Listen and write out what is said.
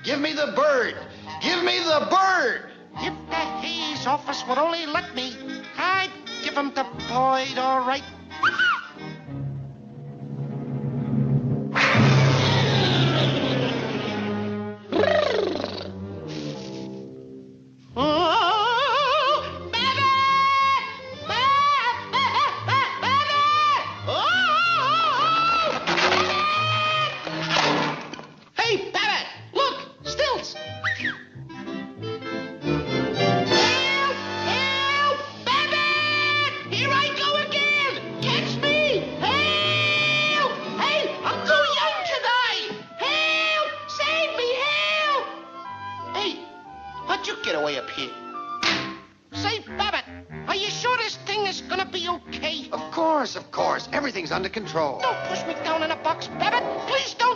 Give me the bird. Give me the bird. If the Hayes office would only let me, I'd give him the Boyd, all right. Get away up here. Say, Babbitt, are you sure this thing is gonna be okay? Of course. Everything's under control. Don't push me down in a box, Babbitt. Please don't.